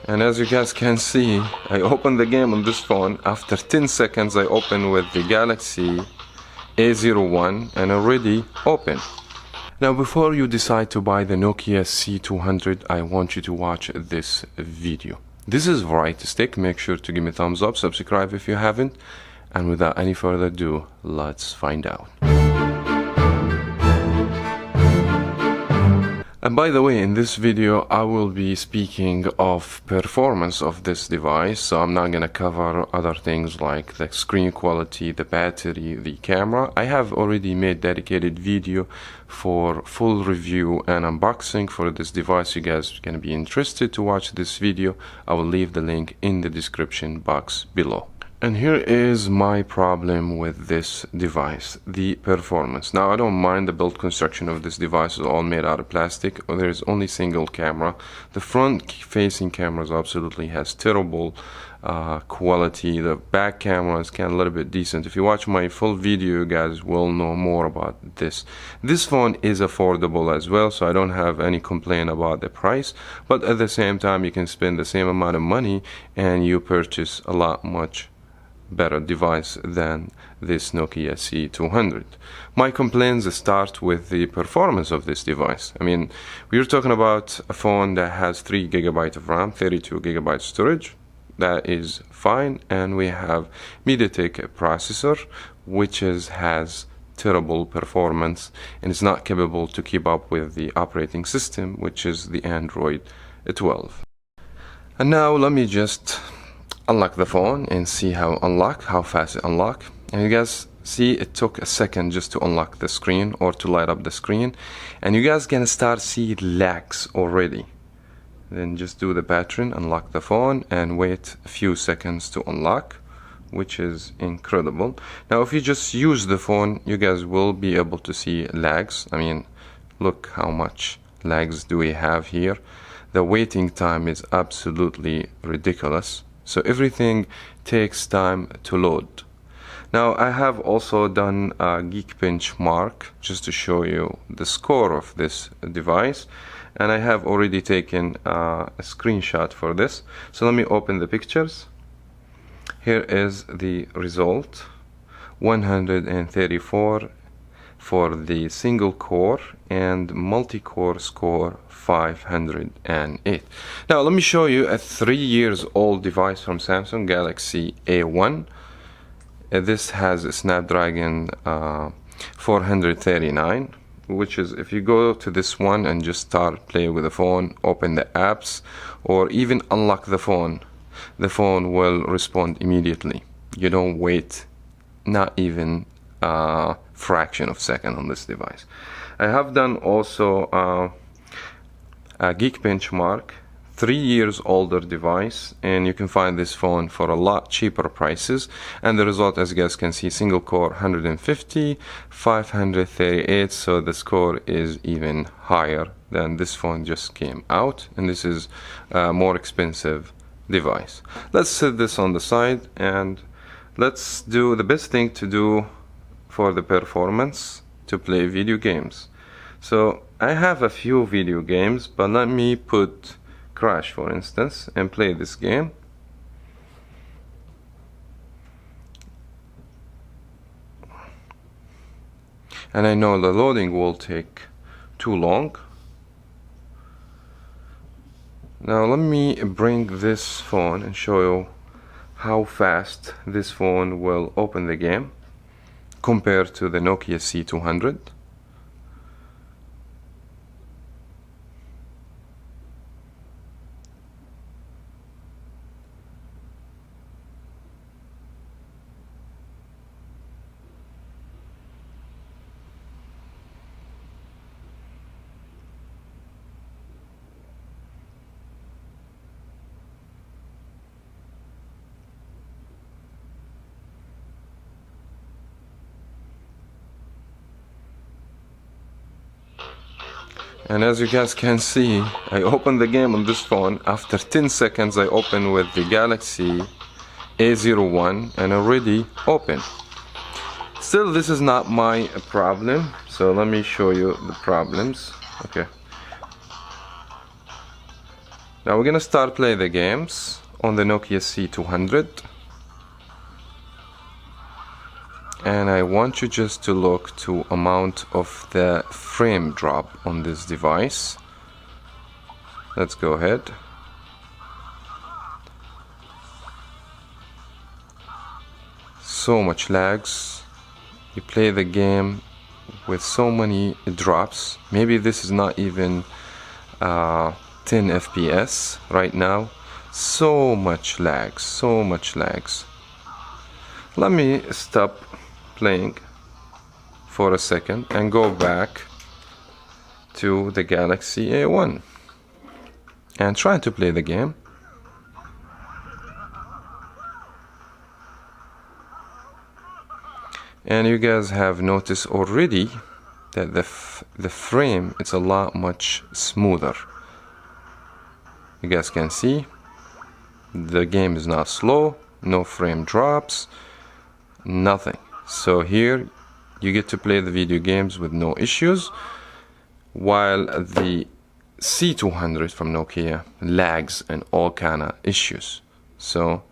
And as you guys can see, I opened the game on this phone. After 10 seconds I open with the Galaxy A01 and already open. Now before you decide to buy the Nokia C200, I want you to watch this video. This is Variety Stick. Make sure to give me a thumbs up, subscribe if you haven't, and without any further ado, let's find out. And by the way, in this video I will be speaking of performance of this device, so I'm not going to cover other things like the screen quality, the battery, the camera. I have already made dedicated video for full review and unboxing for this device. You guys are going to be interested to watch this video. I will leave the link in the description box below. And here is my problem with this device, the performance. Now I don't mind the build construction of this device is all made out of plastic. There is only single camera. The front facing cameras absolutely has terrible quality. The back camera is kind of a little bit decent. If you watch my full video, you guys will know more about this. This phone is affordable as well, so I don't have any complaint about the price, but at the same time you can spend the same amount of money and you purchase a lot much better device than this Nokia C200. My complaints start with the performance of this device. I mean, we're talking about a phone that has 3 GB of RAM, 32 GB storage. That is fine, and we have MediaTek processor, which has terrible performance and is not capable to keep up with the operating system, which is the Android 12. And now let me just unlock the phone and see how fast it unlock. And you guys see it took a second just to unlock the screen or to light up the screen, and you guys gonna start see lags already. Then just do the pattern, unlock the phone and wait a few seconds to unlock, which is incredible. Now if you just use the phone, you guys will be able to see lags. I mean, look how much lags do we have here. The waiting time is absolutely ridiculous. So everything takes time to load. Now I have also done a Geekbench mark just to show you the score of this device, and I have already taken a screenshot for this. So let me open the pictures. Here is the result: 134 for the single core, and multi-core score 508. Now let me show you a 3-year-old device from Samsung, Galaxy A1. This has a Snapdragon 439, which is, if you go to this one and just start playing with the phone, open the apps, or even unlock the phone will respond immediately. You don't wait not even a fraction of a second on this device. I have done also a Geekbench mark, 3 years older device, and you can find this phone for a lot cheaper prices. And the result, as you guys can see, single core 150, 538, so the score is even higher than this phone just came out, and this is a more expensive device. Let's set this on the side and let's do the best thing to do for the performance, to play video games. So I have a few video games, but let me put Crash for instance and play this game. And I know the loading will take too long. Now let me bring this phone and show you how fast this phone will open the game compared to the Nokia C200. And as you guys can see, I opened the game on this phone. After 10 seconds I open with the Galaxy A01 and already open. Still, this is not my problem, so let me show you the problems. Okay. Now we're gonna start play the games on the Nokia C200, and I want you just to look to amount of the frame drop on this device. Let's go ahead. So much lags. You play the game with so many drops. Maybe this is not even 10 FPS right now. So much lags, so much lags. Let me stop playing for a second and go back to the Galaxy A1 and try to play the game. And you guys have noticed already that the frame, it's a lot much smoother. You guys can see the game is not slow, no frame drops, nothing. So here you get to play the video games with no issues, while the C200 from Nokia lags and all kind of issues. So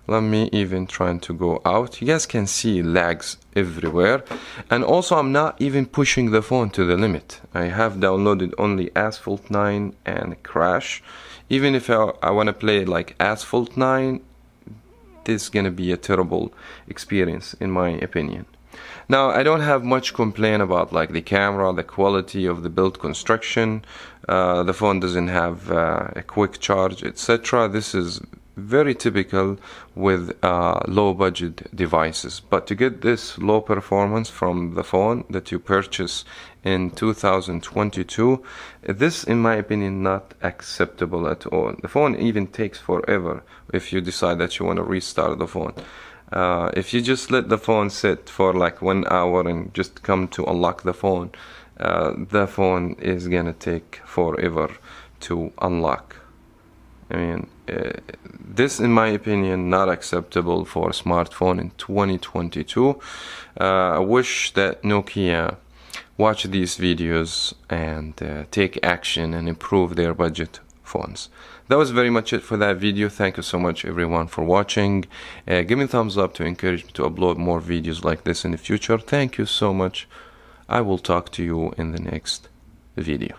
let me even trying to go out. You guys can see lags everywhere, and also I'm not even pushing the phone to the limit. I have downloaded only Asphalt 9 and Crash. Even if I want to play like Asphalt 9, this is gonna be a terrible experience in my opinion. Now I don't have much complaint about like the camera, the quality of the build construction. The phone doesn't have a quick charge, etc. This is very typical with low budget devices, but to get this low performance from the phone that you purchase in 2022, this in my opinion not acceptable at all. The phone even takes forever if you decide that you want to restart the phone. If you just let the phone sit for like 1 hour and just come to unlock the phone is gonna take forever to unlock. I mean, this in my opinion not acceptable for a smartphone in 2022. I wish that Nokia watch these videos and take action and improve their budget phones. That was very much it for that video. Thank you so much everyone for watching. Give me a thumbs up to encourage me to upload more videos like this in the future. Thank you so much. I will talk to you in the next video.